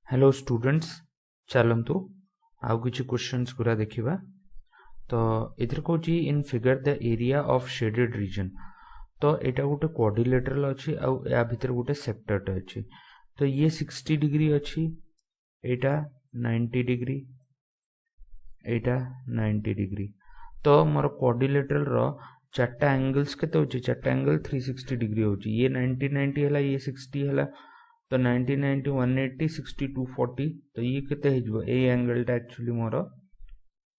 Hello students चलतु आउ किछि क्वेश्चंस गुरा देखिबा। तो इधर को जी in figure the area of shaded region. तो एटा गोटे क्वाड्रिलेटरल अछि आ या भीतर गोटे सेक्टर अछि। तो ये 60 डिग्री अछि, एटा 90 डिग्री, एटा 90 डिग्री। तो मोर क्वाड्रिलेटरल रो चारटा एंगल्स केते होछि, चारटा एंगल 360 डिग्री होछि। ये 90 90 हला, ये 60 हला। तो 90 90 180 60 240। तो ये केते हेजबो, ए एंगल टा एक्चुअली मोर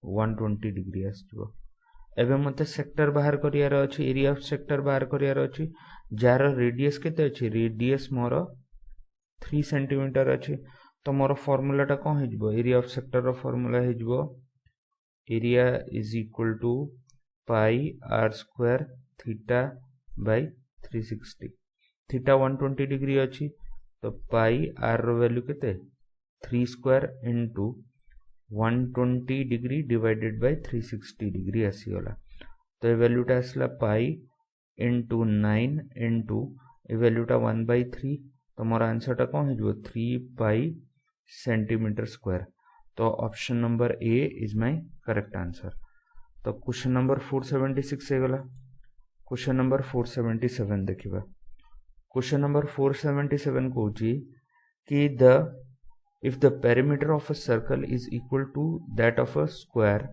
120 डिग्री आसजबो। एबे मते सेक्टर बाहर करियार अछि, एरिया ऑफ सेक्टर बाहर करियार अछि, जार रेडियस केते अछि, रेडियस मोर 3 सेंटीमीटर अछि। तो मोर फार्मूला टा कोन हेजबो, एरिया ऑफ सेक्टर रो फार्मूला हेजबो area is equal to pi r square theta by 360। Theta 120 degree अछि, तो पाई आर रो वैल्यू केते 3 square into 120 degree divided by 360 degree आसीगला। तो ये वैल्यूटा आसला पाई इनटू 9 इनटू ए वैल्यूटा 1/3। तो मोर आंसरटा कौन हो 3 पाई सेंटीमीटर स्क्वायर। तो option number A is my correct answer. तो क्वेश्चन नंबर 476 हो गला। क्वेश्चन नंबर 477 देखिबा। क्वेश्चन नंबर 477 कहूची कि if the perimeter of a circle is equal to that of a square,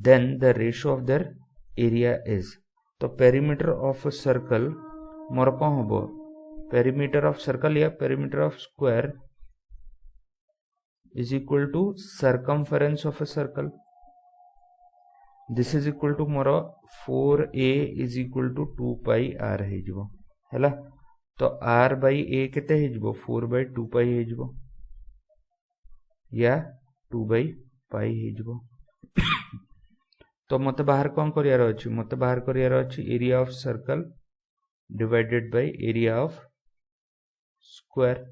then the ratio of their area is। तो perimeter of a circle मोर कौन होबो, perimeter of circle या perimeter of square is equal to circumference of a circle। this is equal to more 4a is equal to 2 pi r है जिवो हैला। तो r by a केते है जिवो 4/2 pi है जिवो या 2/pi है जिवो। तो मते बाहर कौन करियार अछि, मते बाहर करियार अछि area of circle divided by area of square.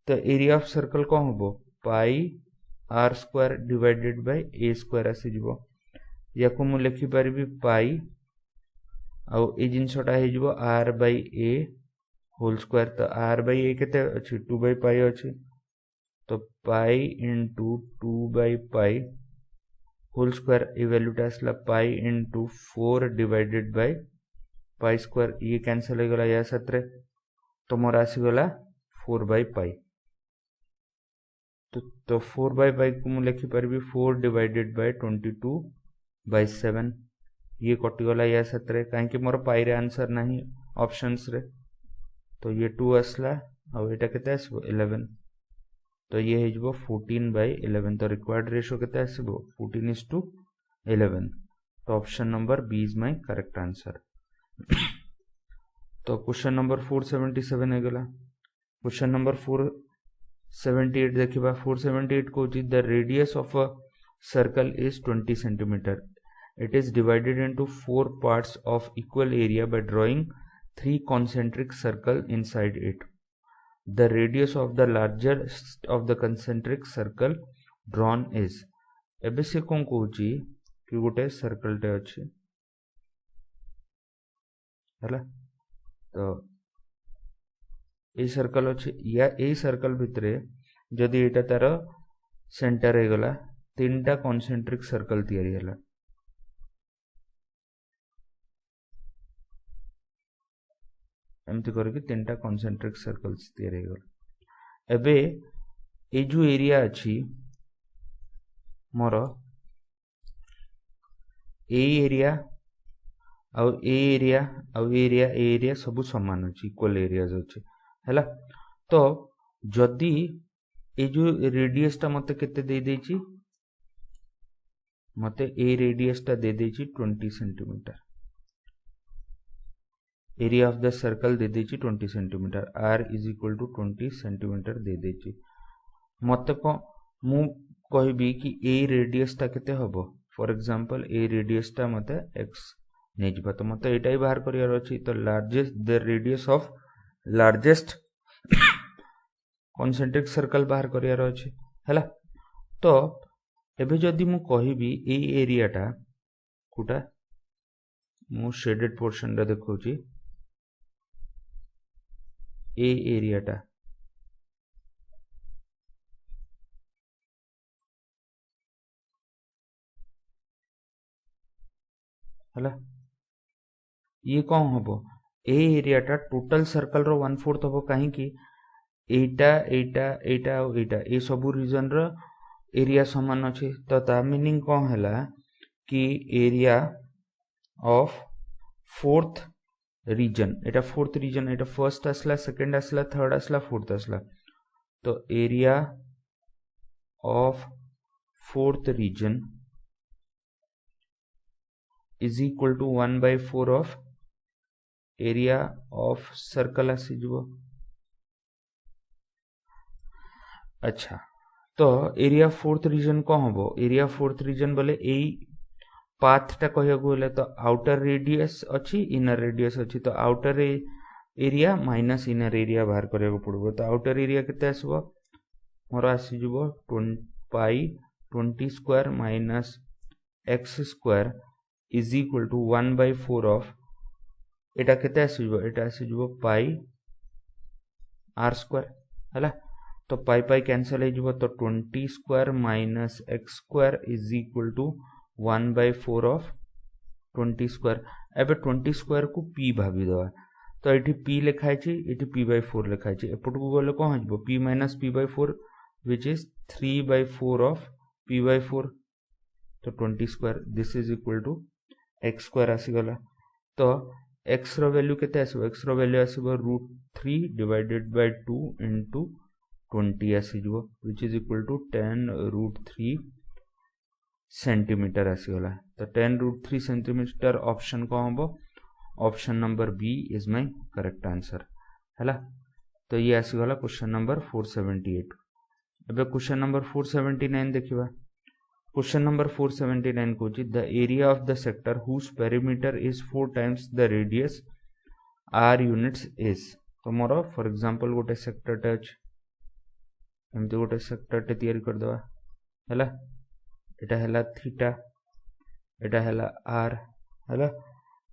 तो एरिया ऑफ सर्कल कौन होबो pi r square divided by a square आसी जिवो। या को मु लिखि परबी पाई आ ए जिंसटा हे जिवो r by a whole square. तो आर बाय ए केते अछि 2/pi अछि। तो pi into 2/pi whole square ए वैल्यूटा आसला pi into 4 divided by pi square. ये कैंसिल हो गला या सत्रे। तो मोर आसी गला 4/pi। तो 4/pi को मु लिखि परबी 4 डिवाइडेड बाय 22/7। ये कटि गला या सत्रे काहे कि मोर पाई रे आंसर नाही ऑप्शंस रे। तो ये 2 आसला आ एटा केते आसबो 11। तो ये हेजबो 14/11। तो रिक्वायर्ड रेशियो केते आसबो 14:11। तो option number B is my correct answer. तो क्वेश्चन नंबर 477 है गला। क्वेश्चन नंबर 478 देखिबा। 478 को the radius of a circle is 20 centimetre. It is divided into 4 parts of equal area by drawing 3 concentric circle inside it। The radius of the largest of the concentric circle drawn is। एबे से कौन कहूची कि गोटे circle टे अछि हैला। तो a circle अछि या ए सर्कल भितरे जदि एटा तार सेंटर हे गला 3टा concentric circle तयारी हैला। एमती करके 3टा concentric circles तयारी हो गला। एबे ए जो एरिया अछि मोर ए एरिया आउ ए एरिया आउ एरिया सब समान अछि, इक्वल एरियाज अछि हैला। तो जदि ए जो रेडियस टा मते केते दे देछि, मते ए रेडियस टा दे देछि 20 centimetre. Area of the circle दे देछि 20 centimetre. r is equal to 20 centimetre दे देछि। मते को मु कहबी कि ए रेडियस टा केते हबो। फॉर एग्जांपल ए रेडियस टा मते x नै जिबा। तो मते एटाई बाहर करियार अछि। तो largest the radius of largest concentric circle बाहर करियार अछि हैला। तो एबे जदि मु कहबी ए एरिया टा कोटा मु शेडेड पोर्शन रा देखौची ए एरिया टा हला ये कौन हम ए एरियाटा टोटल सर्कल रो 1/4 हम कहीं एटा एटा एटा एटा ए सबू रीजन रो एरिया समान अच्छे तो ता मीनिंग कौन है कि एरिया ऑफ फोर्थ रीजन एटा फोर्थ रीजन एटा फर्स्ट आसला सेकंड आसला थर्ड आसला फोर्थ आसला तो area of fourth region is equal to 1/4 of area of circle आसीजो। अच्छा तो एरिया फोर्थ रीजन कौन हम एरिया फोर्थ रीजन बोले यही पाथटा कहले तो आउटर रेडियस अच्छी इनर रेडियस अच्छी तो outer area minus inner area बाहर करने पड़ो तो आउटर एरिया केते आसबो मोर आसीजो pi 20 square minus x square is equal to 1/4 of एटा केते आसीजो एटा आसीजो पाई आर स्क्वायर हला तो पाई पाई कैंसल हो तो 20 square minus x square is equal to 1/4 of 20 square एबे 20 स्क्वायर को पी भाभी दवा तो ये पी लिखाई ये p/4 लिखाई एपटू गले कौन हो p minus p/4 which is 3/4 of p/4 तो 20 square this is equal to x square आसीगला तो एक्स रो वैल्यू केते आसीबो एक्स रो वैल्यू आसीबो √3 डिवाइडेड बाय 2 इनटू 20 आसीजो which is equal to 10√3 centimetre आसीगला तो 10√3 सेंटीमीटर ऑप्शन को हम option number B is my correct answer है तो ये आसीगला क्वेश्चन नंबर 478। एबे क्वेश्चन नंबर 479 देखिबा क्वेश्चन नंबर 479 को the area of the sector whose perimeter is 4 times the radius r units is तो मोर फॉर एग्जांपल गोटे सेक्टर टच एमती गोटे सेक्टर टे तैयारी कर दवा हैला एटा हैला थीटा एटा हैला आर हैला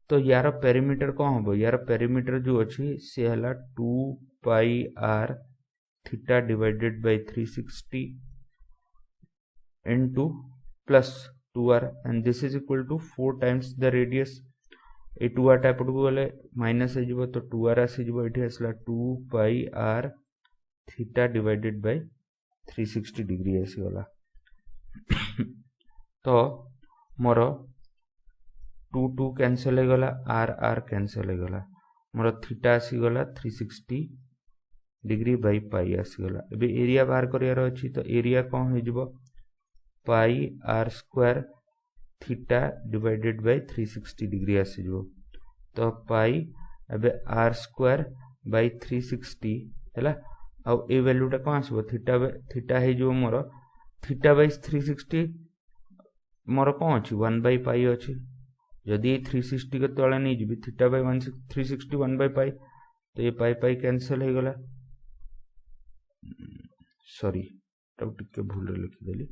तो यार पेरीमीटर कौन हम यार पेरीमीटर जो अच्छी से हैला 2 pi r theta divided by 360 into plus 2r and this is equal to 4 times the radius ए 2r टाइप को गले माइनस हो तो 2r आसीजो एठी आसला 2 pi r theta divided by 360 degree आसीगला तो मोर 2 कैंसल हो गला आर कैंसल हो गला मोर थीटा आसीगला 360 डिग्री बाय पाई आसीगला एबे एरिया बाहर करियार अछि तो एरिया कौन हो जिवो pi r square theta divided by 360 degree आसीजो तो पाई एबे आर स्क्वायर बाय 360 हैला आ ए वैल्यूटा कौन आसबो थीटा है जो मोर थीटा बाय 360 मोर कौन अच्छी 1/पाई अच्छी जदि 360 के तले नहीं जी थीटा बाय 360 1/पाई तो ये पाई पाई कैंसल हो गला सॉरी टिके भूल लिखिदेली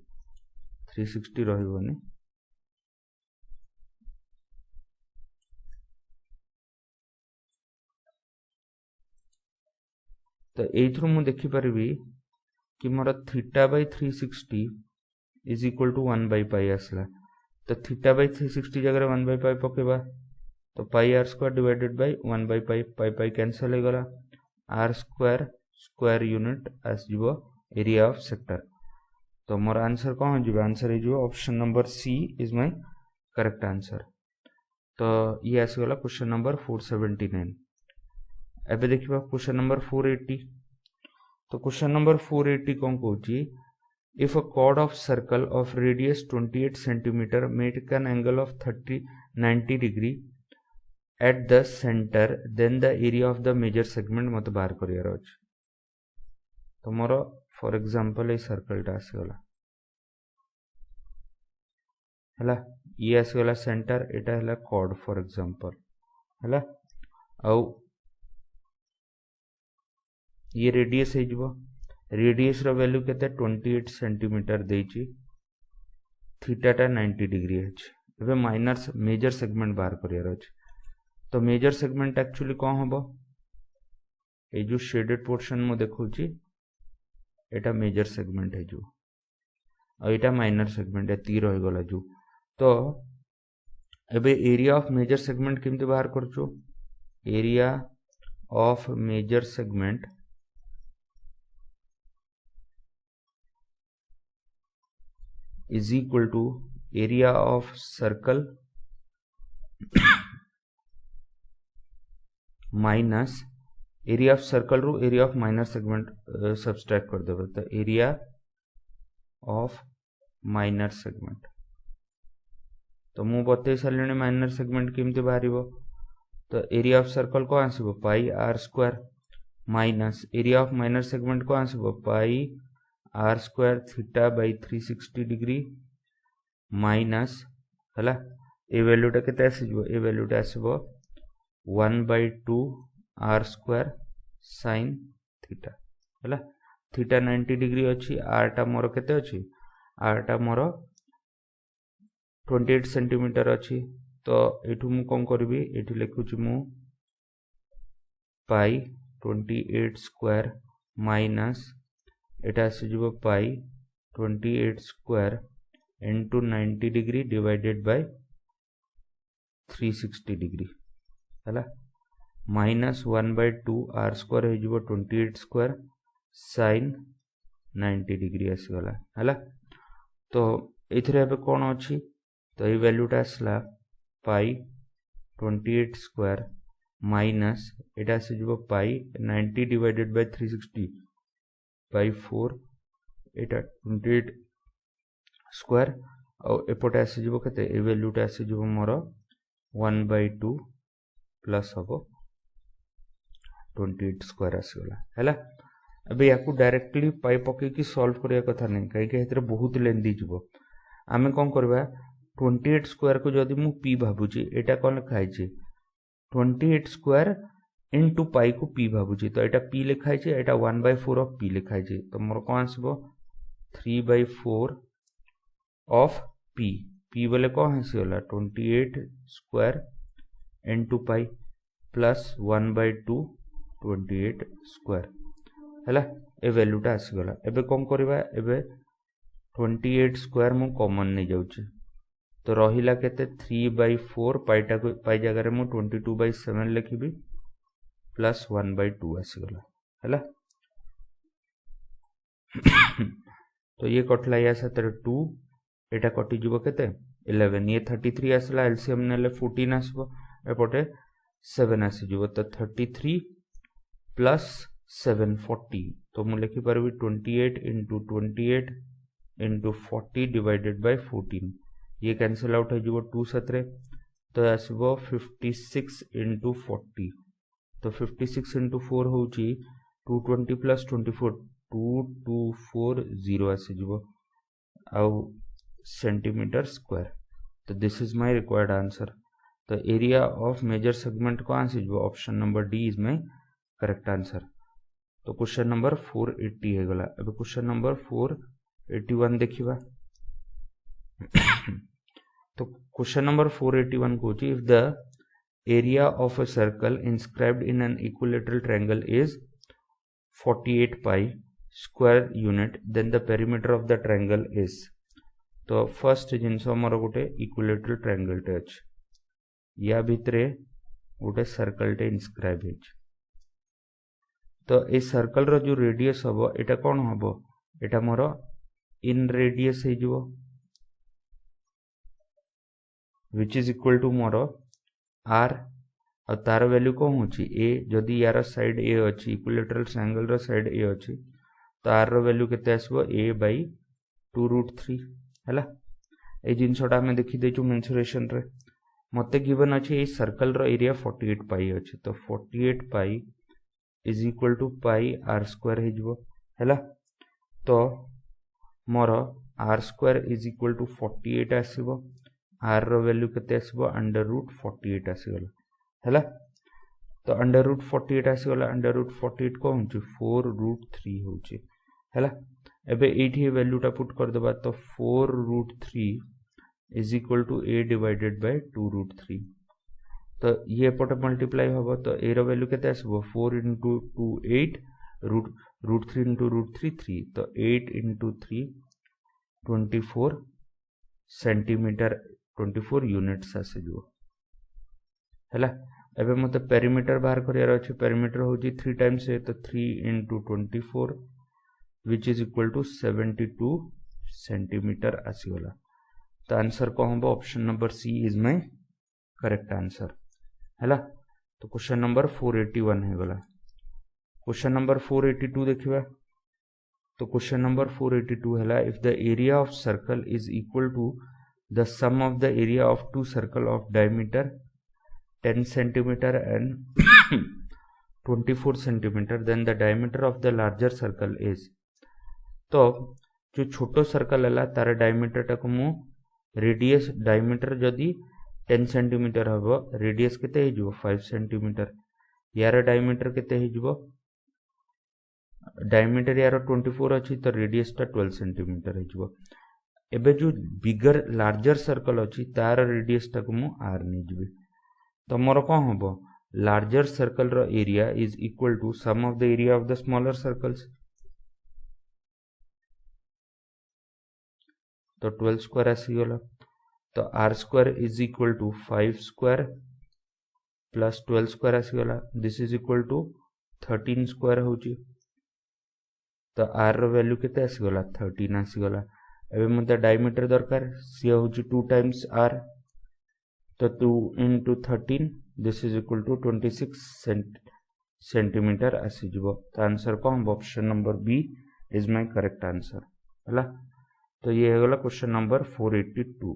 360 रही तो एथरू मु देखि परबी कि मोर theta by 360 is equal to 1/पाई आसला तो थीटा बाय 360 जगह 1/पाई पकेबा तो pi r square divided by 1/पाई पाई पाई कैंसल हो गला आर स्क्वायर स्क्वायर यूनिट आसजिवो एरिया ऑफ सेक्टर तो मोर आंसर कौन हो आंसर हो option number C is my correct answer तो ये आसगला क्वेश्चन नंबर 479। एबे देखिबा क्वेश्चन नंबर 480 तो क्वेश्चन नंबर 480 कौन कहूची if a chord of circle of radius 28 centimeter make an angle of 90 degree at the center then the area of the major segment मत बाहर करियार अछि तो मोर फॉर एग्जांपल ए सर्कल टा आसगला हला ये आसगला सेंटर एटा हला chord फॉर एग्जांपल हला आउ ये रेडियस है जीवो रेडियस रो वैल्यू केते 28 सेंटीमीटर देची थीटा 90 डिग्री अछि एबे माइनर मेजर सेगमेंट बाहर करियार अछि तो मेजर सेगमेंट एक्चुअली कौन हबो ए जो शेडेड पोर्शन मो देखौची एटा मेजर सेगमेंट है जो और एटा माइनर सेगमेंट है तीर हो गला जो तो एबे एरिया ऑफ मेजर सेगमेंट केमती बाहर करछु area of major segment is equal to area of circle minus area of circle रू area of minor segment subtract कर देबे तो एरिया ऑफ माइनर सेगमेंट तो मु बते सारे माइनर सेगमेंट केमती बाहर तो एरिया ऑफ सर्कल को आसब pi r square minus area of minor segment को आसब pi r square theta by 360 degree minus है ए वैल्यूटा केते आसीजो ए वैल्यूटा आसीबो 1/2 आर स्क्वायर साइन थीटा है थीटा 90 डिग्री अच्छी आर टा मोर केते अच्छी आर टा मोर 28 सेंटीमीटर अच्छी तो एठू मु कौन करबी एठी लिखुची मु पाई 28 square minus Etah आसीजो pi 28 square into 90 degree divided by 360 degree है माइनस 1/2 आर स्क्वायर हो 28 स्क्वायर साइन 90 डिग्री आसीगला है तो ये कौन अच्छी तो ये वैल्यूटा आसला पाई 28 square minus Etah आसीजो pi 90 divided by 360 bye 4 Etah 28 square और एपटे आसीजो केते ए वैल्यूटा आसीजो मोर 1/2 प्लस हम 28 स्क्वायर आसीगला है अबे या डायरेक्टली पाई पकईकि सॉल्व करिया कथा नहीं कहीं बहुत लेंदी जीव आमे कौन करबा 28 स्क्वायर को जदि मु पी भाबुची एटा कौन लिखाई 28 स्क्वायर इनटू पाई को पी भाबुची तो एटा पी लिखाई एटा 1/4 ऑफ पी लिखाई तो मोर कौन आसबो 3/4 ऑफ पी पी बोले कौन आसीगला 28 square into pi plus 1/2 28 square है ए वैल्यूटा आसीगला एबे कौन करबा एबे 28 स्क्वायर मु कॉमन नहीं जाउची तो रहिला केते 3/4 पाईटा को पाई जगह मु 22/7 लिखिबी प्लस 1/2 आसीगला है तो ये कटला या सतर 2 एटा कटि जीवो केते 11 ये 33 आसला एलसीएम नेले 14 आसबो एपटे 7 आसी जीवो तो 33 प्लस 740 तो मु लिखि परबी 28 इंटू 28 इंटू 40 डिवाइडेड बाय 14 ये कैंसिल आउट हो 2 सतरे तो आसबो 56 इंटू 40 तो 56 इंटू 4 हो 220 प्लस 24 2240 आसी जीवो आउ सेंटीमीटर स्क्वायर तो this is my required answer तो एरिया ऑफ मेजर सेगमेंट को आसी जीवो option number D is my correct answer तो क्वेश्चन नंबर 480 है गला अब क्वेश्चन नंबर 481 देखिबा तो क्वेश्चन नंबर 481 को if the area of a circle inscribed in an equilateral triangle is 48 pi square unit then the perimeter of the triangle is तो first जिनस हमर गोटे इक्विलेटरल ट्रायंगल टे अछि या भितरे गोटे सर्कल टे इंस्क्राइब है तो ए सर्कल रो जो रेडियस हबो एटा कोन हबो एटा मोर इन रेडियस हे जिवो व्हिच इज इक्वल टू मोर आर और तार वैल्यू को होची ए जदी यार साइड ए अछि इक्विलेटरल ट्रायंगल रो साइड ए अछि तो आर रो वैल्यू केते आसबो a/2√3 हैला ए जिनसटा हमें देखि देचु मेंसुरेशन रे मते गिवन अछि ए सर्कल रो एरिया 48 पाई अछि तो 48 pi is equal to pi r square हे जिवो हैला तो मोर r square is equal to 48 आसीबो आर रो वैल्यू केते आसीबो √48 आसीगला हैला तो √48 आसीगला √48 को होची 4√3 होची हैला एबे एठी वैल्यूटा पुट कर देबा तो 4√3 is equal to a divided by 2√3 तो ये पटे मल्टीप्लाई होबो तो a रो वैल्यू केते आसीबो 4 * 2 8 √3 * √3 3 तो 8 * 3 24 सेंटीमीटर 24 यूनिट्स आसीजो हैला। एबे मते पेरीमीटर बाहर करियार अछि। पेरीमीटर होची 3 टाइम्स ए तो 3 into 24 which is equal to 72 centimetre आसीगला। तो आंसर को हम option number C is my correct answer हैला। तो क्वेश्चन नंबर 481 है गला। क्वेश्चन नंबर 482 देखिबा। तो क्वेश्चन नंबर 482 हैला, if the area of circle is equal to the sum of the area of two circle of diameter 10 centimetre and 24 centimetre, then the diameter of the larger circle is. तो जो छोटो circle है तार diameter टाक मु radius diameter जदि 10 centimetre हबो, radius केते हिजो 5 सेंटीमीटर। यार डायमीटर केते हिजो, डायमीटर यार 24 अछि तो रेडियस टा 12 सेंटीमीटर हिजो। एबे जो बिगर लार्जर सर्कल अछि तार रेडियस टाक मु आर नै जिबी। तो मोर कोन हबो, लार्जर सर्कल रो area is equal to sum of the area of the smaller circles. तो 12 स्क्वायर आसीगला। तो r square is equal to 5 square plus 12 square आसीगला। This is equal to 13 square होची। तो आर रो वैल्यू केते आसीगला 13 आसीगला। एबे मते डायमीटर दरकार, सी होची 2 टाइम्स आर। तो 2 into 13 this is equal to 26 centimetre आसीजबो। तो आंसर को हम option number B is my correct answer हला। तो ये है गला क्वेश्चन नंबर 482।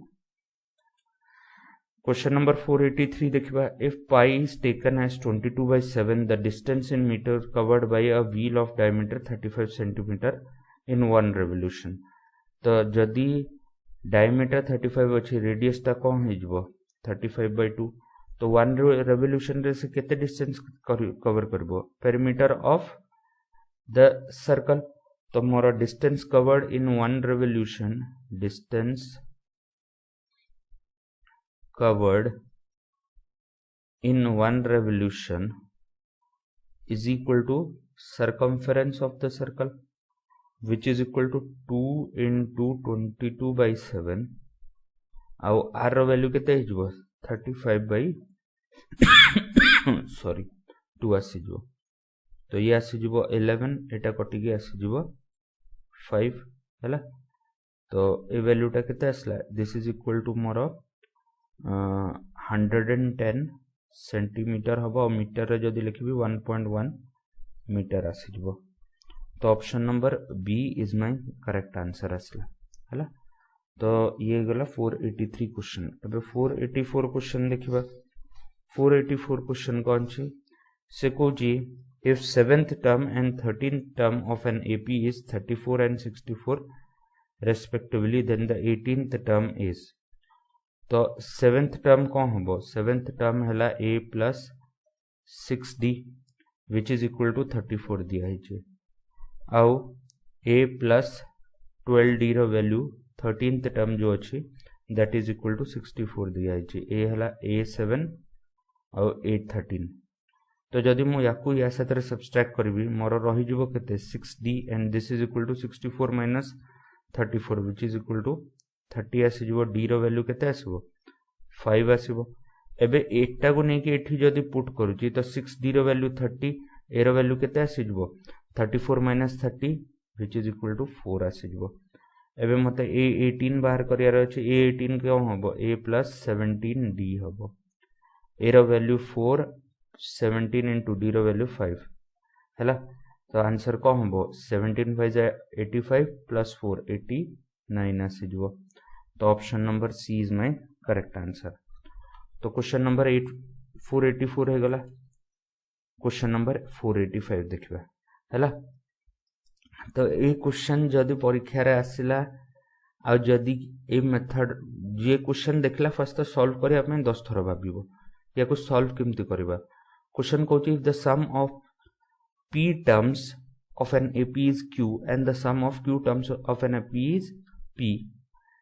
क्वेश्चन नंबर 483 देखिबा। If pi is taken as 22/7 the distance in metre covered by a wheel of diameter 35 centimetre in 1 revolution. तो जदि डायमीटर 35 अछि, रेडियस ता कोन हिजबो 35/2। तो 1 रेवोल्यूशन रे से केते डिस्टेंस कवर करबो, पेरीमीटर ऑफ द सर्कल। तो मोर distance covered in 1 revolution, distance covered in 1 revolution is equal to circumference of the circle, which is equal to 2 into 22/7 आउ r रो वैल्यू केते हिजबो 2 आसीजो। तो ये आसीजबो 11, एटा कटि के आसीजबो 5 हैला। तो ए वैल्यू टा केते आसला, दिस इज इक्वल टू मोर 110 सेंटीमीटर हबो। मीटर रे जदि लिखबी 1.1 मीटर आसीजबो। तो option number B is my correct answer आसला हैला। तो ये गला 483 क्वेश्चन। अब 484 क्वेश्चन देखिबा। 484 क्वेश्चन कोन छी से Cozi, if 7th term and 13th term of an AP is 34 and 64 respectively, then the 18th term is। तो 7th term कौन होबो, 7th term हैला a plus 6d which is equal to 34 दिया है। आउ a plus 12d रो value 13th term जो अच्छी that is equal to 64 दिया है। a हैला a7 आउ a13। तो जदि मु याकू या साथ सब्सट्रैक्ट करबी, मोर रही जिवो केते 6d and this is equal to 64 minus 34 which is equal to 30 आसीजो। d रो वैल्यू केते आसीबो 5 आसीबो। एबे एटा को नै कि एठी जदि पुट करूची तो 6d रो वैल्यू 30, ए रो वैल्यू केते आसीजो 34 minus 30 which is equal to 4 आसीजो। एबे मते a18 बाहर करियार अछि। a18 के होबो a plus 17d होबो। ए रो वैल्यू 4, 17 into d रो वैल्यू 5 हैला। तो आंसर को होबो 17 5 85 plus 4 89 आसीजो। तो option number C is my correct answer. तो क्वेश्चन नंबर 484 है गला। क्वेश्चन नंबर 485 देखिबा हैला। तो ए क्वेश्चन जदि परीक्षा रे आसिला आ जदि ए मेथड जे क्वेश्चन देखला फर्स्ट सॉल्व करिया में 10 थर भाबिबो या को सॉल्व केमति करबा। क्वेश्चन कहूची if the sum of p terms of an AP is q and the sum of q terms of an AP is p,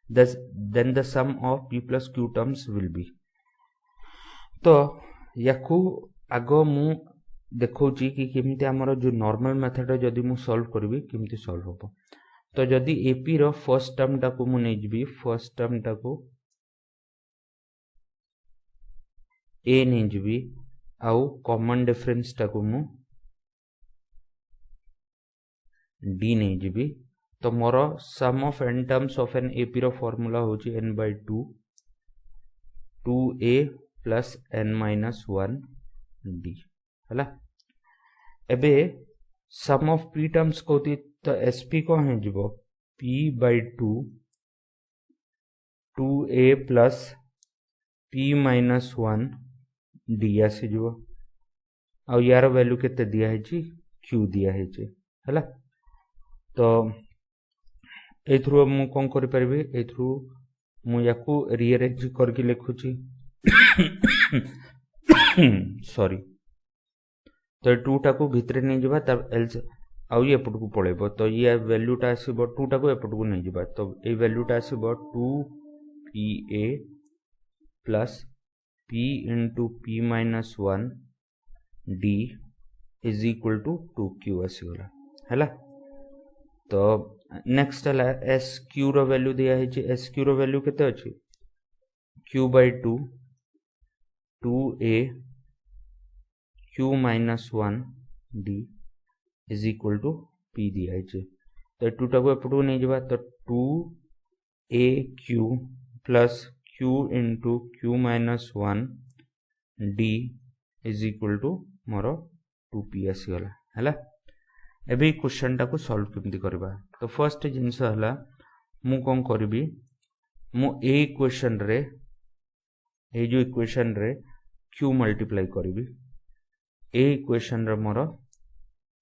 then the sum of p plus q terms will be। तो याकू आगो मु देखौची कि केमिति हमर जो normal method रे जदि मु सॉल्व करबी केमिति सॉल्व होबो। तो जदि AP रो फर्स्ट टर्म टा को मु नै जिबी, फर्स्ट टर्म टा को ए नहीं जीवी आउ कॉमन डिफरेंस टाको मु डी नहीं जीवी तो मोर sum of n terms of an AP रो फॉर्मूला होची n by 2 2a plus n minus 1 d हला एबे सम ऑफ p टर्म्स कोती तो sp को है जीवो p by 2 2a plus p minus 1 d आसी जीवो आ यार वैल्यू केते दिया है जी q दिया है जी हला तो एथ्रु मु कोन करि परबे एथ्रु मु याकू रीअरेंज करके लिखुची सॉरी तो 2 टाको भितरे नहीं जिबा तब एल्स आउ ये एपट को पळेबो तो ये वैल्यू टा आसीबो 2 टाको एपट को नहीं जिबा तो ए वैल्यू टा आसीबो 2pa plus p into p minus 1 d is equal to 2q आसीगला हैला तो नेक्स्ट है एस क्यू रो वैल्यू दिया है एस क्यू रो वैल्यू केते अछि q by 2 2a q minus 1 d is equal to p दिया है तो 2 टाको एपटू नहीं जबा तो 2a q plus q into q minus 1 d is equal to more 2p आसीगला हैला एबे क्वेश्चन टाको सॉल्व केमती करबा तो फर्स्ट जिंस हला मु कोन करबी मु ए इक्वेशन रे ए जो इक्वेशन रे q मल्टीप्लाई करबी ए इक्वेशन रे मोर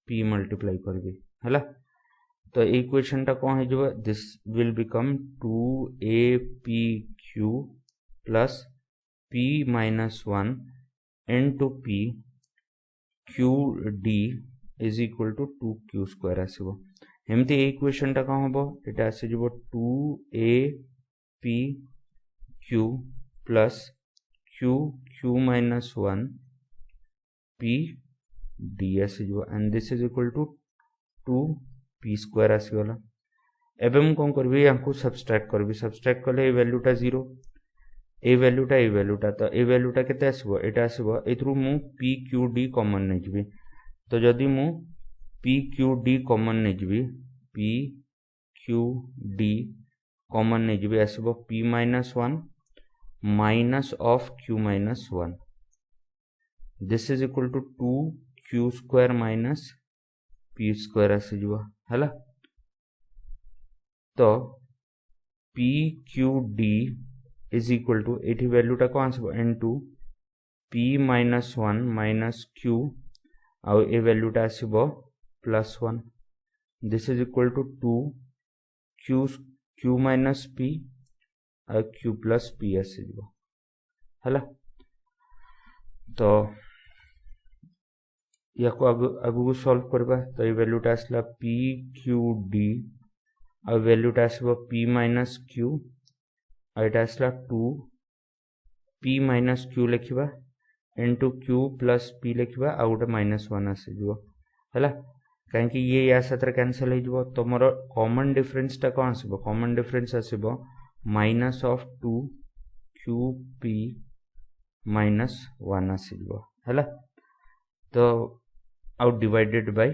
p मल्टीप्लाई करबी हला तो ए इक्वेशन टा कोन हे जबा this will become 2apq plus p minus 1 into p qd is equal to 2q square आसीबो एमती इक्वेशन टा का होबो एटा आसी जबो 2apq plus q minus 1 p d आसी जबो and this is equal to 2p square आसी गला एबे हम कोन करबी यांको सब्सट्रैक्ट करबी सब्सट्रैक्ट करले ए वैल्यू टा 0 ए वैल्यू टा तो ए वैल्यू टा केते आसीबो एटा आसीबो एथरु मु p q d कॉमन नै जिबी तो जदि मु p q d कॉमन नै जिबी p q d कॉमन नै जिबी आसीबो p minus 1 minus of q minus 1 this is equal to 2q square minus p square आसी जिबो हला तो p q d is equal to एठी वैल्यू टा कोन आसीबो n2 p minus 1 minus q आउ A value टा आसीबो +1 this is equal to 2 q minus p or q plus p आसीबो हला तो याको आगु सॉल्व करबा तो ए वैल्यू टा आसला p q d और वैल्यू टा आसीबो p minus q और एटा आसला 2 p minus q लिखिबा into q plus p लिखिबा आ गोटे -1 आसी जीवो हला काहे कि ये या साथ कैंसिल हो जीवो तो मोर कॉमन डिफरेंस टा कोन आसीबो कॉमन डिफरेंस आसीबो -2qp -1 आसी जीवो हला तो आउ डिवाइडेड बाय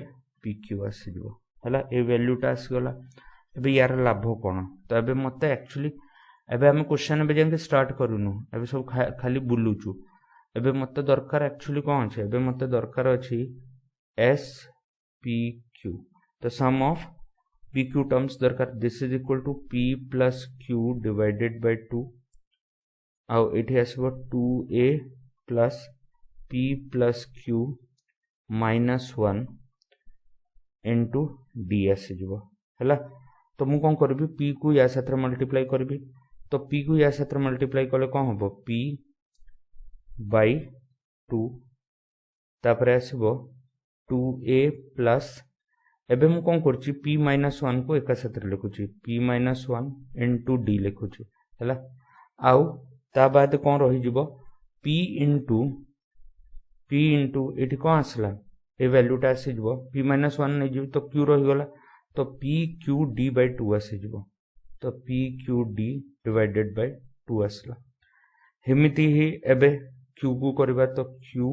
pq आसी जीवो हला ए वैल्यू टा आसी गला एबे यार लाभ कोन तो एबे मते एक्चुअली एबे हम क्वेश्चन पे जेंके स्टार्ट करूनु एबे सब खाली बुलुचू एबे मते दरकार एक्चुअली कोन छै एबे मते दरकार अछि s p q तो sum of p q terms दरकार this is equal to p plus q divided by 2 आउ एठी आसीबो 2a plus p plus q minus 1 into d आसी जीवो हला तो मु कोन करबी p को या साथ मल्टीप्लाई करबी तो p को या साथ मल्टीप्लाई करले कोन होबो p by 2 तापरे आसीबो 2a प्लस एबे मु कोन करछि p minus 1 को एका साथ लिखुछि p minus 1 into d लिखुछि हला आउ ता बाद कोन रहि जिवो p into एठी कोन आसला ए वैल्यू टा आसी जिवो p minus 1 नै जिवो तो q रहि गला तो p q d by 2 आसी जिवो तो p q d divided by 2 आसला हेमिति ही एबे क्यू को करबा तो क्यू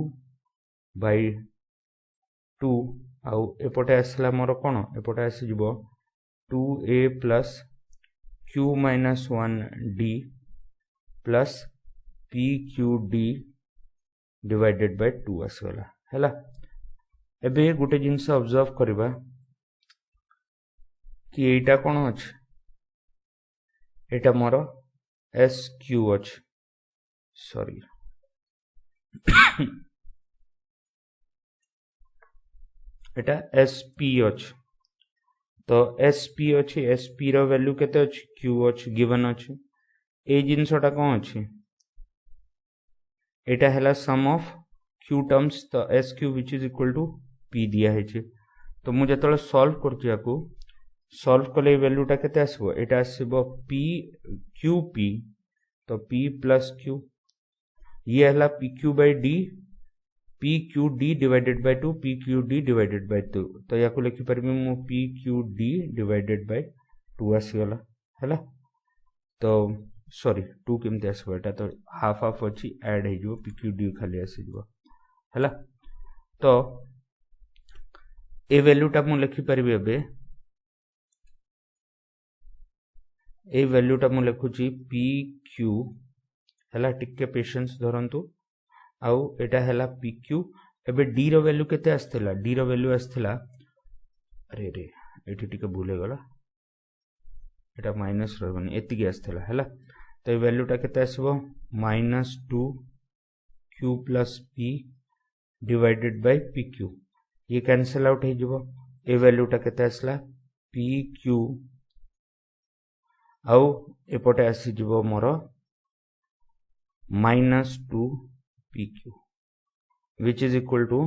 बाय 2 आउ एपटे आसला मोर कोन एपटे आसी जिवो 2a plus q minus 1 d plus p q d divided by 2 आसगला हैला। एबे गोटे जिनस ऑब्जर्व करबा कि एटा कोन अछि एटा मोर एस क्यू अछि सॉरी एटा एस पी अछि तो एस पी अछि एस पी रो वैल्यू केते अछि क्यू अछि गिवन अछि ए जिनसटा कोन अछि एटा हैला सम ऑफ क्यू टर्म्स तो S Q which is equal to P दिया है तो मु जतले सॉल्व करछि याकू सॉल्व कले वैल्यूटा केते आसीबो एटा आसीबो p क्यू p तो p प्लस q ये हला pq by d pqd divided by 2 pqd divided by 2 तो याकू लिखि परबी मु pqd डिवाइडेड बाय 2 आसीगला हला तो सॉरी 2 केमते आसीबो एटा तो हाफ हाफ अछि ऐड हे जो pqd खाली आसी जो हला तो ए वैल्यूटा मु लिखि परबी एबे ए वैल्यूटा मु लिखुची पी क्यू हैला टिके पेशेंस धरंतु आउ एटा हैला पी क्यू एबे डी रो वैल्यू केते आस्थला डी रो वैल्यू आस्थला अरे रे एठी टिके भूल हे गला एटा माइनस रहबनी एति के आस्थला हैला तो ए वैल्यूटा केते आसीबो -2 Q plus P divided by P Q ये कैंसिल आउट हे जबो ए वैल्यूटा केते आसला पी क्यू आउ एपटे आसी जबो मोर -2 P Q which is equal to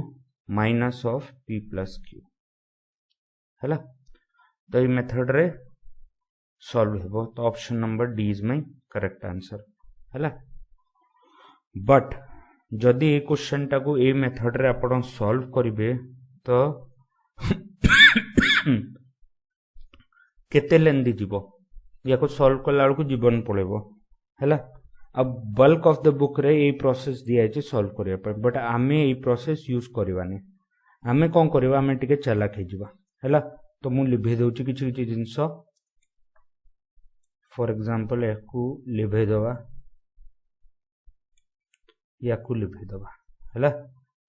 minus of P plus Q हैला तो ये मेथड रे सॉल्व हेबो तो option number D is my correct answer हैला बट जदि ए क्वेश्चन टाको ए मेथड रे आपण सॉल्व करिवे तो केते लेंदी जीवो याको सॉल्व कला को जीवन पड़ेबो हैला अब बल्क ऑफ द बुक रे ए प्रोसेस दिया छै सॉल्व करिया पर बट आमे ए प्रोसेस यूज करबानी आमे कोन करबा आमे टिके चालाक हे जीवा हैला तो मु लिभे दउची किछि किछि जिंस फॉर एग्जांपल याकू लिभे दवा याकू लिभे दवा हैला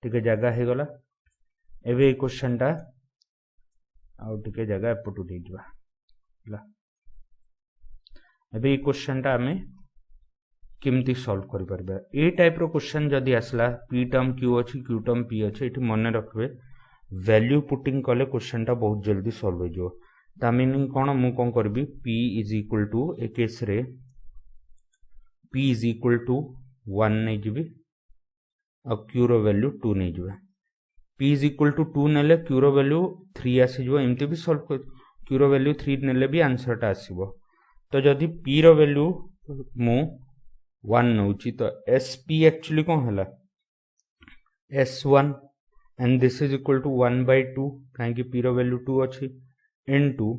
टिके जगह हे गला एबे ए क्वेश्चन टा आउ टिके जगह एपटू दे दिबा हैला एबे ए क्वेश्चन टा हमें केमती सॉल्व करि परबा ए टाइप रो क्वेश्चन जदी आसला p टर्म q अछि q टर्म p अछि एठी मने रखबे वैल्यू पुटिंग कले क्वेश्चन टा बहुत जल्दी सॉल्व हो जो ता मीनिंग कोन मु कोन करबी p इज इक्वल टू ए केस रे p इज इक्वल टू 1 नै जिबी आ q रो वैल्यू 2 नै जिबा p इज इक्वल टू 2 नेले q रो वैल्यू 3 आसी जो एमती भी सॉल्व कर q रो वैल्यू 3 नेले भी आंसर टा आसीबो तो जदी p रो वैल्यू मु 1 नउची तो sp एक्चुअली कोन हला s1 and this is equal to 1 by 2 काहे कि p रो वैल्यू 2 अछि into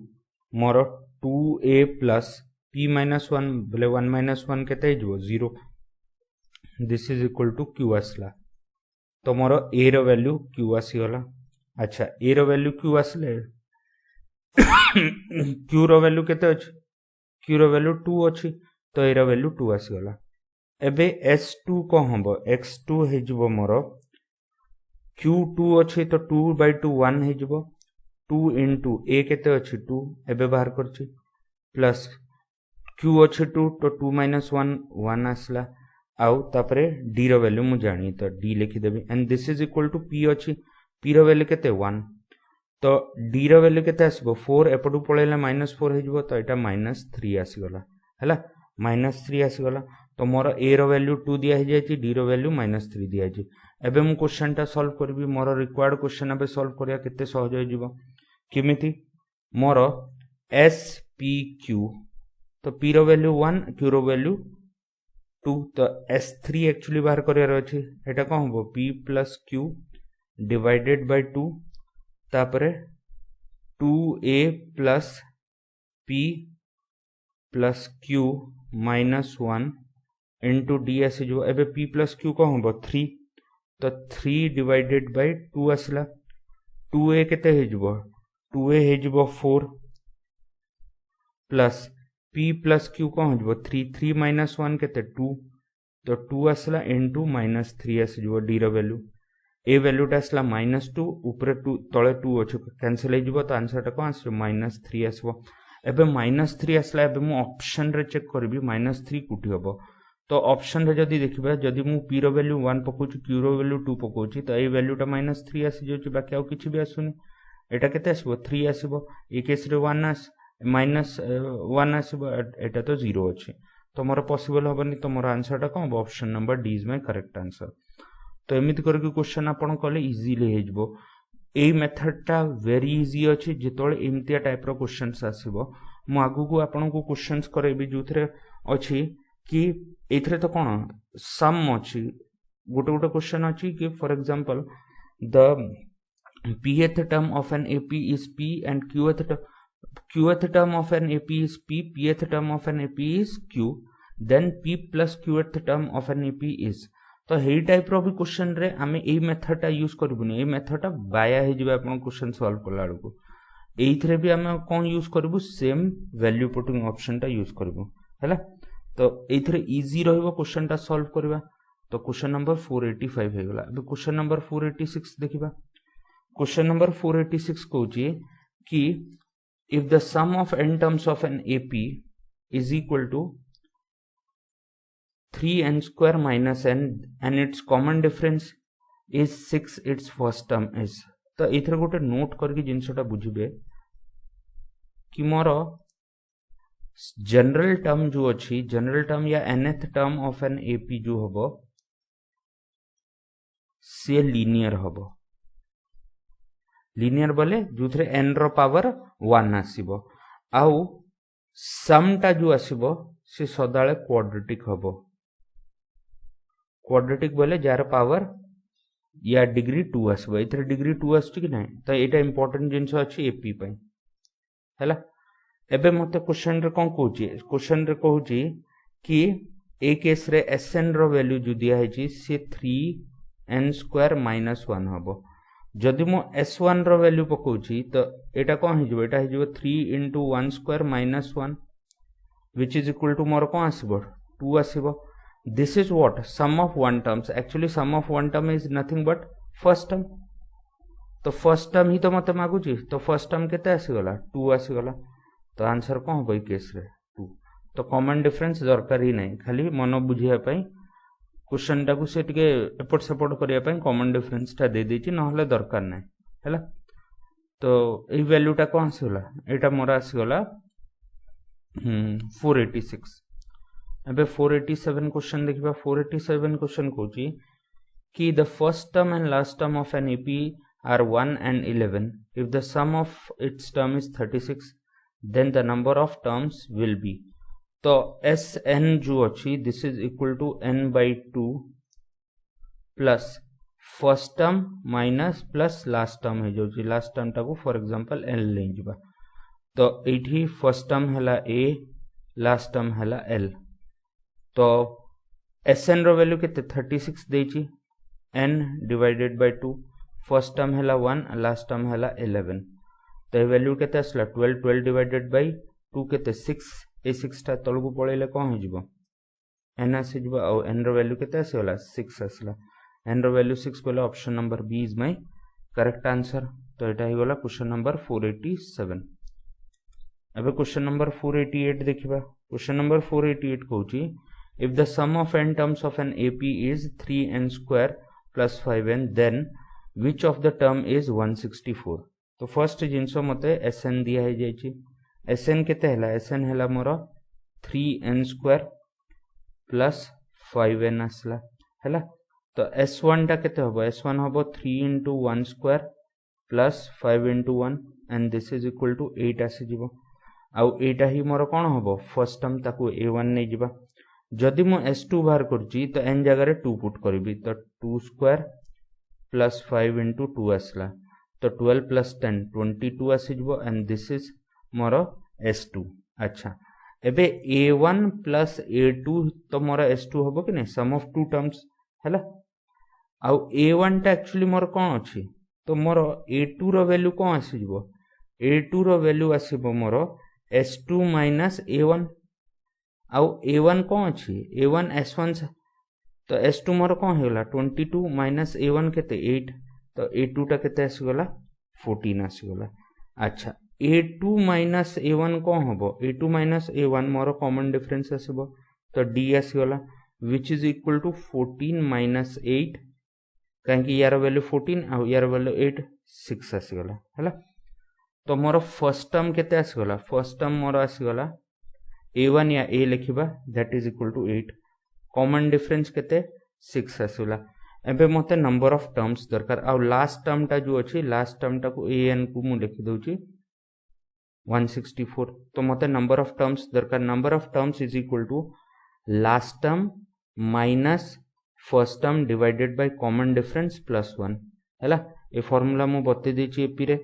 more 2a plus p minus 1 बोले 1 minus 1 केते हिजो 0 this is equal to q आसला तो मोर a रो वैल्यू q आसी गला अच्छा a रो वैल्यू q आसले q रो वैल्यू केते अछि q रो वैल्यू 2 अछि तो a रो वैल्यू 2 आसी गला एबे s2 को हबो x2 हे जबो मोर q2 अछि तो 2 by 2 1 हे जबो 2 into a केते अछि 2 एबे बाहर करछि प्लस q अछि 2 तो 2 minus 1 1 आसला आउ तापरे d रो वैल्यू मु जानी तो d लिखि देबी and this is equal to p अछि p रो वैल्यू केते 1 तो d रो वैल्यू केते आसबो 4 एपडू पळेला -4 हे जबो तो एटा -3 आसी गला हैला -3 आसी गला तो मोर a रो वैल्यू 2 दिया हे जायछि d रो वैल्यू -3 दिया छै एबे मु क्वेश्चन टा सॉल्व करबी मोर रिक्वायर्ड क्वेश्चन एबे सॉल्व करिया केते सहज हो जिवो किमिति मोर s p q तो p रो वैल्यू 1 q रो वैल्यू 2 तो s3 एक्चुअली बाहर करिया अछि एटा कोन हो p plus q divided by 2 तापरे 2a plus p plus q minus 1 into d आसीज एबे पी प्लस क्यू कौन हम 3 तो 3 डिवाइडेड बाय 2 आसला 2a केते हेजिबो 2a हेजिबो 4 plus p plus q कौन हेजिबो 3 3 माइनस 1 केते 2 तो 2 आसला इनटू माइनस 3 आसीजिबो d रो वैल्यू ए वैल्यूटा आसला -2 ऊपर 2 तळे 2 अछि कैंसिल हेजिबो तो आंसर टा कोन आसीबो -3 आसीबो एबे -3 आसला एबे मु ऑप्शन रे चेक करबी -3 कुटी हबो तो ऑप्शन रे जदी देखिबा जदी मु p रो वैल्यू 1 पकोची q रो वैल्यू 2 पकोची तो ए वैल्यूटा -3 आसी जोची बाकी आ किछि भी आसुनी एटा केते आसीबो 3 आसीबो ए केस रे 1 आस -1 आसीबो एटा तो 0 अछि तो मोर पॉसिबल होबनी तो मोर आंसर टा कोन option number D is my correct answer तो एमिति करके क्वेश्चन आपण कले इजीली हेजबो ए मेथड टा वेरी इजी अछि जेतोळे एमितिया टाइप रो क्वेश्चंस आसीबो मु आगु को आपण को क्वेश्चंस करेबी जोथरे अछि कि एथरे तो कोन सम अछि गोटे गोटे क्वेश्चन अछि कि for example the pth term of an ap is p and qth term of an ap is p pth term of an ap is q then p plus qth term of an ap is तो हे type रो भी question रे आमे ए method टा use करबुनी ए method टा बाया हे जिबा अपन question solve करला लको एइथरे भी आमे कोन यूज करबु सेम वैल्यू पुटिंग ऑप्शन टा यूज करबु हैला तो एइथरे इजी रहइबो क्वेश्चन टा सॉल्व करबा तो क्वेश्चन नंबर 485 हे गला अब क्वेश्चन नंबर 486 देखिबा क्वेश्चन नंबर 486 कहउची कि if the sum of n terms of an ap is equal to 3n square minus n and its common difference is 6 its first term is तो एथरे गोटे note करके जिनसटा बुझिबे कि more general term जो अछि general term या nth term of an AP जो हबो से लीनियर हबो लीनियर बोले जोथरे n रो पावर 1 आसीबो आउ सम टा जो आसीबो से सदाळे क्वाड्रेटिक हबो क्वाड्रेटिक बोले जार पावर या डिग्री 2 आसबो इथरे डिग्री 2 आछी कि नै तो एटा इंपोर्टेंट जिंस अछि एपी पई हैला एबे मते क्वेश्चन रे कोन कहूची क्वेश्चन रे कहूची कि ए केस रे एसएन रो वैल्यू जो दिया है छी से 3n स्क्वायर माइनस 1 हबो जदि मो s1 रो वैल्यू पकोची तो एटा कोन हे जबो एटा हे जबो 3 into 1 square minus 1 which is equal to मोर कोन आसीबो 2 आसीबो this is what sum of one terms actually sum of one term is nothing but first term तो फर्स्ट टर्म ही तो मते मागु छी तो फर्स्ट टर्म केते आसी गला 2 आसी गला तो आंसर कोन होबो केस रे 2 तो कॉमन डिफरेंस दरकार ही नै खाली मन बुझिया पई क्वेश्चन टा को से टिके एपट सपोर्ट करिया पई कॉमन डिफरेंस टा दे देची न हले दरकार नै हैला तो ए वैल्यू टा कोन आसी गला एटा मोर आसी गला 486 अबे 487 क्वेश्चन देखिबा 487 क्वेश्चन कहूची कि the first term and last term of an AP are 1 and 11 if the sum of its term is 36 then the number of terms will be तो sn जो अच्छी this is equal to n by 2 plus first term minus plus last term है जो जी last term टाको for example l ले जिबा तो एठी first term हला a last term हला l तो sn रो वैल्यू केते 36 देची n divided by 2 first term हैला 1 लास्ट टर्म हैला 11 तो ए वैल्यू केते असला 12 12 डिवाइडेड बाय 2 केते 6 ए 6 ता तळगु पळेले कोन हो जिवो n आसे जिवो आ n रो वैल्यू केते आसेला 6 असला n रो वैल्यू 6 बोले option number B is my correct answer तो एटा ही गला क्वेश्चन नंबर 487 अब क्वेश्चन नंबर 488 देखिबा क्वेश्चन नंबर 488 कहूची if the sum of n terms of an AP is 3n square plus 5n then which of the term is 164 तो first जिंसो मते sn दिया है जायछि sn केते हला sn हला मोर 3n स्क्वायर प्लस 5n असला हला तो s1 टा केते होबो s1 होबो 3 into 1 square plus 5 into 1 and this is equal to 8 आसी जिवो आ एटा ही मोर कोन होबो फर्स्ट टर्म ताकू a1 नै जिबा जदि मो s2 बाहर करछि तो n जगह रे 2 पुट करबी तो 2 स्क्वायर plus 5 into 2 asla तो 12 plus 10 22 आसी जबो and this is more s2 अच्छा एबे a1 प्लस a2 तो मोर s2 हबो कि नहीं सम ऑफ टू टर्म्स हैला आउ a1 टा एक्चुअली मोर कोन अछि तो मोर a2 रो वैल्यू कोन आसीबो a2 रो वैल्यू आसीबो मोर s2 माइनस a1 आउ a1 कोन अछि a1 s1 तो s2 मोर कोन हेला 22 माइनस a1 केते 8 तो a2 टा केते आसी गला 14 आसी गला अच्छा a2 माइनस a1 कोन हबो a2 माइनस a1 मोर कॉमन डिफरेंस आसीबो तो d आसी गला which is equal to 14 minus 8 काहे कि यार वैल्यू 14 आ यार वैल्यू 8 6 आसी गला हैला तो मोर फर्स्ट टर्म केते आसी गला फर्स्ट टर्म मोर आसी गला a1 या a लिखिबा that is equal to 8 common difference केते 6 आसीला एबे मते नंबर ऑफ टर्म्स दरकार आ लास्ट टर्म टा जो अछि लास्ट टर्म टा को an को मु लिखि दउची 164 तो मते नंबर ऑफ टर्म्स दरकार number of terms is equal to last term minus first term divided by common difference plus 1 हैला ए फार्मूला मु बते देची एपी रे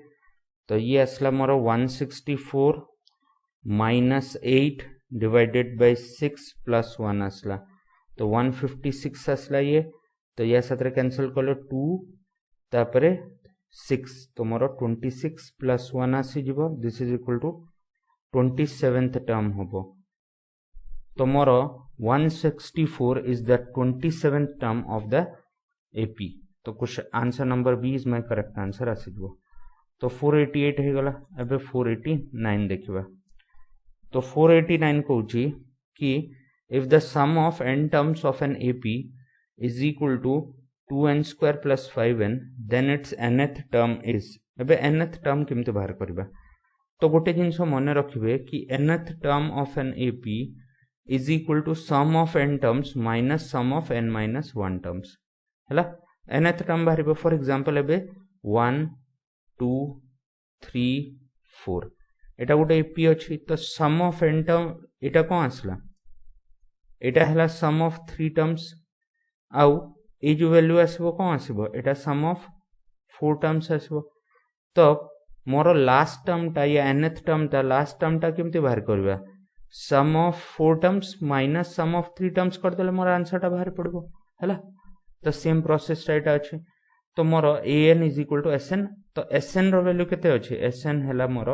तो ये असला मोर 164 माइनस 8 डिवाइडेड बाय 6 प्लस 1 असला तो 156 असला ये तो या साथरे कैंसिल कलो 2 तापरे 6 तो मोर 26 प्लस 1 आसी जिवो this is equal to 27th term होबो तो मोर 164 is the 27th term of the AP तो कुछ answer number B is my correct answer आसी जिवो तो 488 हे गला एबे 489 देखिबा तो 489 कहूची कि if the sum of n terms of an AP is equal to 2n square plus 5n then its nth term is एबे nth term केमते बाहर करबा तो गोटे जिंस मने रखिबे कि nth term of an AP is equal to sum of n terms minus sum of n minus 1 terms हैला nth term बाहर for example एबे 1 2 3 4 एटा गोटे AP अछि तो sum of n term एटा कोन आसला एटा हला sum of 3 terms आउ ए जो value आसीबो cone आसीबो Etah sum of 4 terms आसीबो तो मोर लास्ट टर्म टा या nth टर्म टा लास्ट टर्म टा केमते बाहर करबा sum of 4 terms minus sum of 3 terms कर देले मोर आंसर टा बाहर पड़बो हैला तो सेम प्रोसेस टाइट अछि तो मोर an is equal to sn तो sn रो वैल्यू केते अछि sn हैला मोर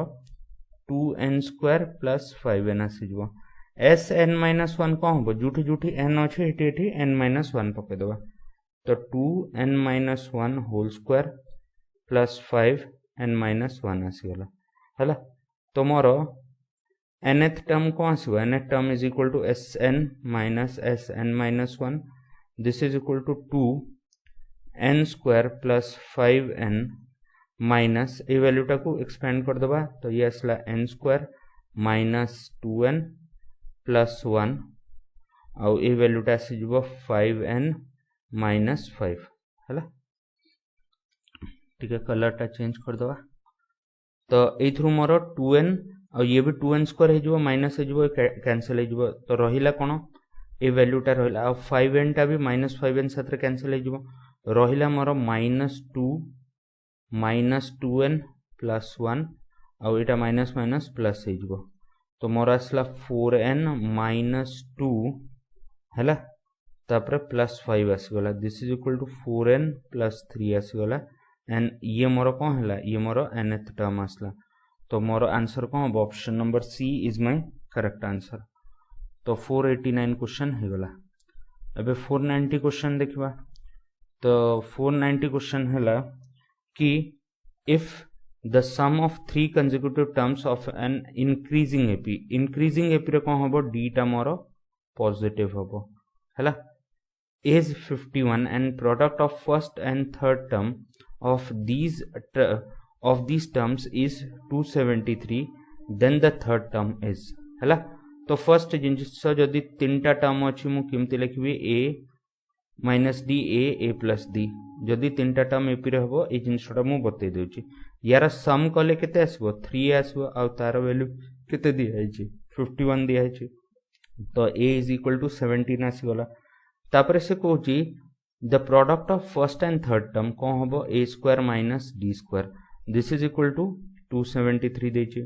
2n स्क्वायर प्लस 5n आसी जबो sn माइनस 1 कोन हो जुठी जुठी n अछि एठी एठी n माइनस 1 पके देबा तो 2n minus 1 whole square plus 5n minus 1 आसी गला हैला तो मोर nth term कौन आसीबो nth term is equal to sn minus sn minus 1 this is equal to 2n square plus 5n minus A value टा को एक्सपेंड कर दबा तो ये असला n square minus 2n plus 1 आउ ए वैल्यू टा आसी जबो 5n minus 5 हैला ठीक है कलर टा चेंज कर दबा तो ए थ्रू मोर 2n और ये भी 2n स्क्वायर हे जो माइनस हे जो कैंसिल हे जो तो रहिला कोन ए वैल्यू टा रहिला और 5n टा भी माइनस 5n साथरे कैंसिल हे जो रहिला मोर -2 -2n प्लस 1 और एटा माइनस माइनस प्लस हे जो तो मोर असला 4n -2 हैला तापर प्लस 5 आसी गला this is equal to 4n plus 3 आसी गला एंड ये मोर कोन हैला ये मोर nth टर्म आसला तो मोर आंसर कोन हो option number C is my correct answer तो 489 क्वेश्चन हे गला एबे 490 क्वेश्चन देखबा तो 490 क्वेश्चन हैला कि if the sum of 3 consecutive terms of an increasing AP रे कोन होबो डी टा मोर पॉजिटिव होबो हैला is 51 and product of first and third term of these terms is 273 then the third term is हैला तो फर्स्ट जिंस जदि तीनटा टर्म अछि मु केमति लिखबी a minus d a plus d जदि तीनटा टर्म एपी रे हबो ए जिंसटा मु बतै देउची यार सम कले केते आसबो 3 आसबो आ तार वैल्यू केते दिया छै 51 दिया छै तो a इज इक्वल टू 17 आसी गला तापर से कहूची the product of first and third term कोन हबो a square minus d square this is equal to 273 देछि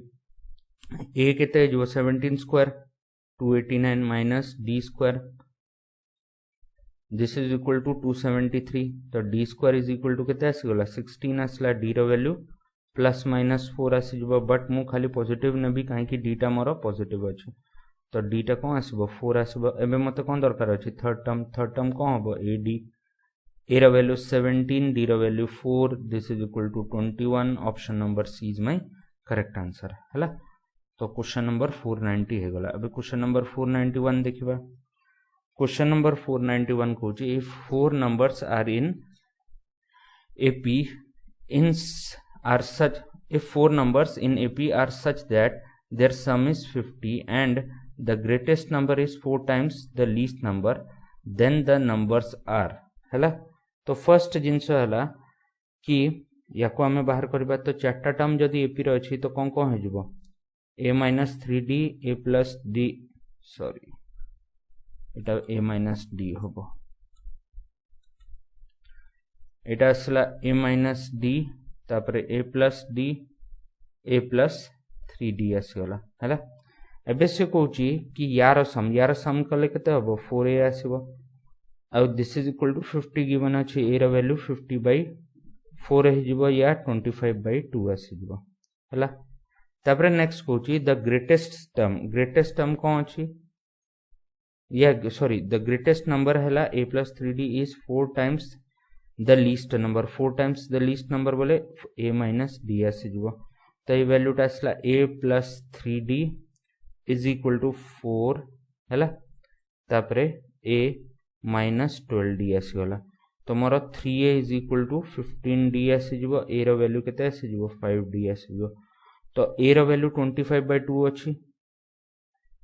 a केते जो 17 square 289 minus d square this is equal to 273 तो d square is equal to केते आसीगला 16 आसला डी रो वैल्यू प्लस माइनस 4 आसीजो बट मु खाली पॉजिटिव नेबी काहे कि डी टा मोर पॉजिटिव अछि तो डी टा कोन आसीबो 4 आसीबो एबे मते कोन दरकार अछि थर्ड टर्म कोन हबो ए डी ए रो वैल्यू 17 डी रो value 4 this is equal to 21 option number C is my correct answer हला तो क्वेश्चन नंबर 490 हे गला अबे क्वेश्चन नंबर 491 देखिबा क्वेश्चन नंबर 491 कहूची if 4 numbers are in AP in are such if 4 numbers in AP are such that their sum is 50 and the greatest number is 4 times the least number then the numbers are हैला तो first जिंस हैला कि याको हमें बाहर करबा तो चारटा term जदी AP रे अछि तो कोन कोन हे जबो a minus 3d a plus d sorry Etah a minus d होबो एटा असला a minus d तापरे a plus d a plus 3d आसीगला हैला एबे से कहूची कि यार सम कले केते हबो 4a आसीबो आ this is equal to 50 given अछि a रो वैल्यू 50 बाय 4 हे जिवो या 25 बाय 2 आसी जिवो हैला तापरे नेक्स्ट कहूची द ग्रेटेस्ट टर्म कोन अछि या सॉरी द ग्रेटेस्ट नंबर हैला a plus 3d is 4 times the least number 4 times the least number बोले a minus d आसी जिवो तो ये वैल्यू टा आसला a plus 3d is equal to 4 हैला तापरे a minus 12d आसी गला तो मोर 3a is equal to 15d आसी जिवो a रो वैल्यू केते आसी जिवो 5d आसी जिवो तो a रो वैल्यू 25 by 2 अछि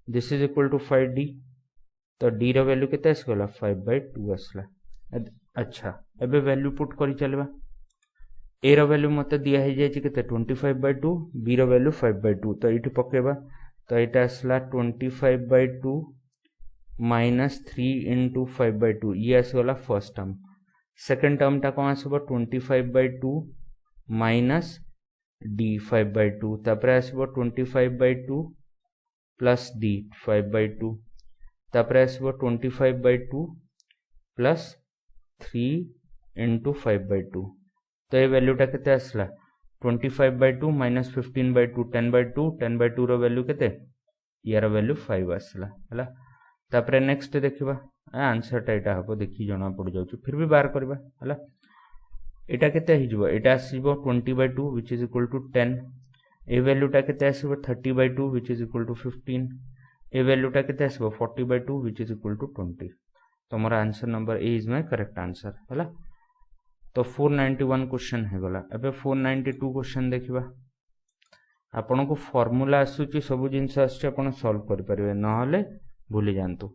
this is equal to 5d तो d रो वैल्यू केते आसी गला 5 by 2 आसला अच्छा एबे वैल्यू पुट करी चलबा a रो वैल्यू मते दिया हे जाय छि केते 25 by 2 b रो वैल्यू 5 by 2 तो इठी पकेबा तो एटा आसला 25 by 2 minus 3 into 5 by 2 ये आसी गला फर्स्ट टर्म सेकंड टर्म टा कोन आसीबो 25 by 2 minus d 5 by 2 तापरे आसीबो 25 by 2 plus d 5 by 2 तापरे आसीबो 25 by 2 plus 3 into 5 by 2 तो ये वैल्यू टा केते आसला 25 by 2 minus 15 by 2 10 by 2 row value केते यार वैल्यू 5 आसला हला तापरे नेक्स्ट देखिबा आंसर टा एटा हबो देखि जणा पड़ जाउची फिर भी बाहर करबा हला एटा केते हि जबो एटा आसीबो 20 by 2 which is equal to 10 A value टा केते आसीबो 30 by 2 which is equal to 15 A value टा केते आसीबो 40 by 2 which is equal to 20 तो हमारा answer number A is my correct answer हला तो 491 क्वेश्चन हे गला एबे 492 क्वेश्चन देखिबा आपन को फार्मूला आसुची सब जिंस आसुची आपन सॉल्व कर परिबे न हले भूली जानतु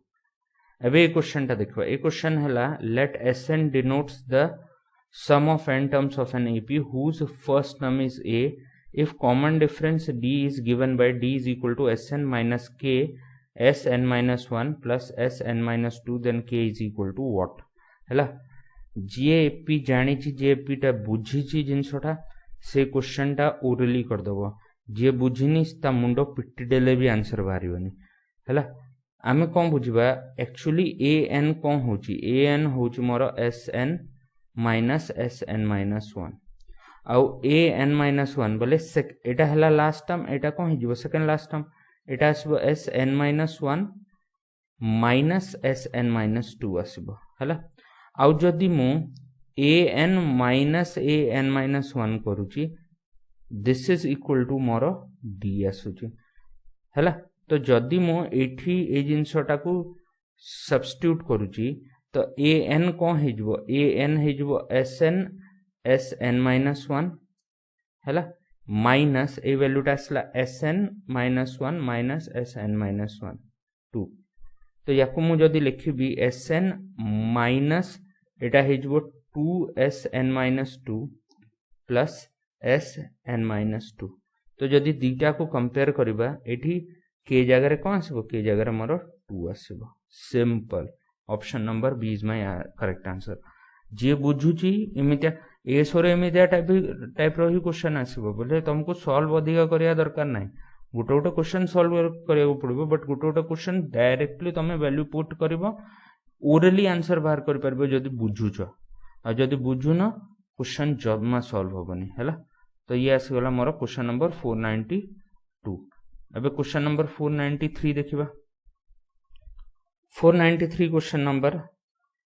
एबे क्वेश्चन टा देखबा ए क्वेश्चन हला late Sn denotes the sum of n terms of an AP whose first term is a if common difference d is given by d is equal to Sn minus k Sn minus 1 plus Sn minus 2 then k is equal to what हला जे AP जानि छि जे AP टा बुझी छि जिंसटा से question टा orally कर दबो जे बुझिनी ता मुंडो पिट्टी देले भी आंसर बाहरिबनी हला आमे कोन बुझिबा एक्चुअली an कोन होची an होची मोर Sn minus Sn minus 1 आउ an minus 1 बोले एटा हला लास्ट टर्म एटा कोन हिजबो सेकंड लास्ट टर्म एटा आसीबो Sn minus 1 minus Sn minus 2 आसीबो हला आउ जदी मु an minus 1 करूची दिस इज इक्वल टू मोर d आसुची हला तो जदी मु एठी ए जिंसटा को सब्स्टिट्यूट करूची तो an cone हेजबो an हेजबो Sn minus 1 हला माइनस ए वैल्यू टा असला Sn minus 1 minus Sn minus 1 2 तो याको मु जदी लिखिबी Sn minus एटा हेजबो 2Sn minus 2 plus Sn minus 2 तो जदी दीटा को कंपेयर करिबा एठी के जगह रे कोन आसीबो के जगह रे मोर 2 आसीबो simple option number B is my correct answer जे बुझुची एमितिया ए सोरे एमितिया टाइप रो ही क्वेश्चन आसीबो बोले तुमको सॉल्व अधिका करिया दरकार नाही गोटे गोटे क्वेश्चन सॉल्व करिया पड़ो बट गोटे गोटे क्वेश्चन डायरेक्टली तुम वैल्यू पुट कर ओरली आंसर बाहर कर पार जदि बुझुच आ जदि बुझुन क्वेश्चन जमा सॉल्व होबनी हैला। तो ये आसीगला मोर क्वेश्चन नंबर 492। एबे क्वेश्चन नंबर 493 देखिबा। 493 क्वेश्चन नंबर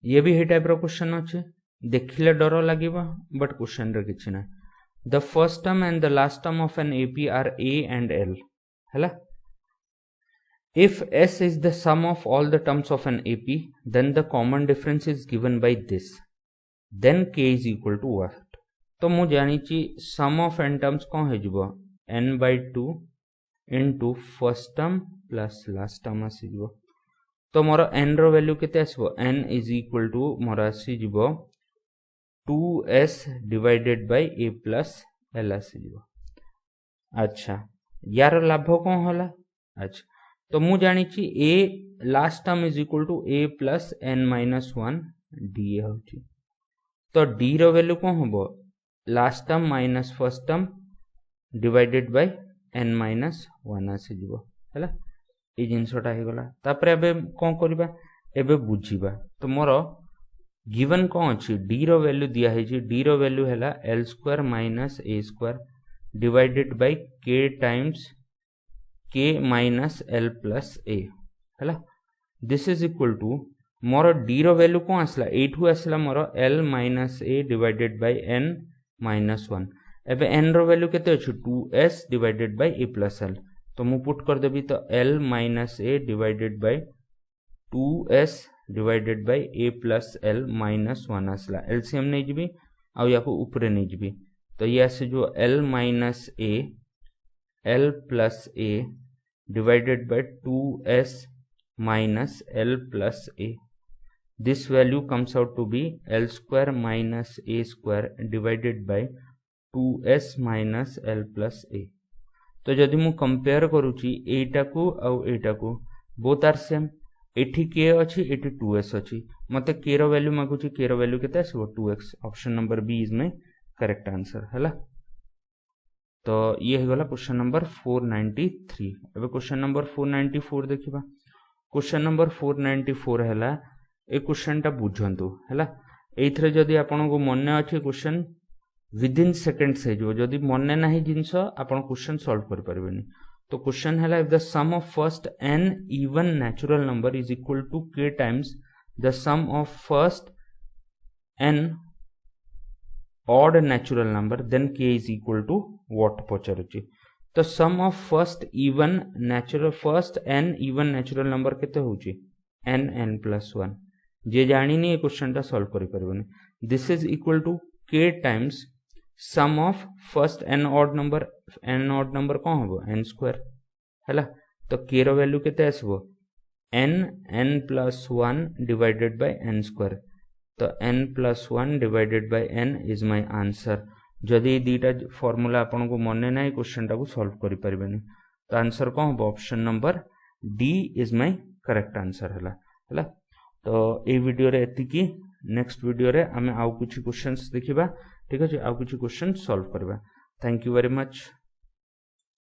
ये भी हे टाइप रो क्वेश्चन अच्छे देखिले डर लागिबा बट क्वेश्चन रे किछि ना। The first term and the last term of an AP are A and L हैला। If S is the sum of all the terms of an AP, then the common difference is given by this. Then K is equal to what? तो मु जानी ची sum of n terms कौन है जुबा n by 2 into first term plus last term आसी जुबा। तो मोरा n रो वैल्यू कितने आसीबो n is equal to मोरा आसी जुबा 2s divided by a plus l आसी जुबा। अच्छा यार लाभ कौन होला। अच्छा तो मु जानी ची a last term is equal to a plus n minus 1 d होची। तो d रो वैल्यू कौन होबो last term minus first term divided by n minus 1 आसी जीवो हैला। ए जिंसटा हे गला तापर एबे कोन करबा एबे बुझीबा। तो मोर गिवन कोन अछि d रो वैल्यू दिया है जी d रो वैल्यू हैला l square minus a square divided by k times k minus l plus a हैला। दिस इज इक्वल टू मोर d रो वैल्यू कोन आसला एठू आसला मोर l minus a divided by n minus 1। एबे n रो वैल्यू केते अछि 2s divided by a plus l। तो मु पुट कर देबी तो l minus a divided by 2s divided by a plus l minus 1 आसला। एलसीएम नै जिबी आ याको ऊपर नै जिबी। तो ये आसे जो l minus a l plus a divided by 2s minus l plus a. This value comes out to be l square minus a square divided by 2s minus l plus a. तो जदि मु compare करूची एटा को आउ एटा को both are same एठी k अछि एठी 2s अछि मते k रो वैल्यू मागुची k रो वैल्यू केते आसीबो 2x। Option number B is my correct answer हैला। तो ये हो गला क्वेश्चन नंबर 493। एबे क्वेश्चन नंबर 494 देखिबा। क्वेश्चन नंबर 494 हैला ए क्वेश्चन टा बुझंतु हैला। एथरे जदी आपन को मन अछि क्वेश्चन विद इन सेकंड्स हे जो जदी मन नाही जिंस आपन क्वेश्चन सॉल्व कर परबेनी। तो क्वेश्चन हैला if the sum of first n even natural number is equal to k times the sum of first n odd natural number then k is equal to what पचारुची। तो sum of first n even natural number केते होची n plus 1। जे जानी नहीं question टा solve करि परबनी। This is equal to k times sum of first n odd number कोन होबो n स्क्वायर हैला। तो k रो वैल्यू केते आसीबो n plus 1 divided by n square. तो n plus 1 divided by n is my answer। जदि दीटा फॉर्मूला आपन को मन नाही क्वेश्चन टा को सॉल्व करि परबेनी। तो आंसर कोन हो option number D is my correct answer हैला। तो ए वीडियो रे एतिकी नेक्स्ट वीडियो रे हमें आउ कुछ क्वेश्चंस देखिबा ठीक अछि आउ कुछ क्वेश्चन सॉल्व करबा। Thank you very much.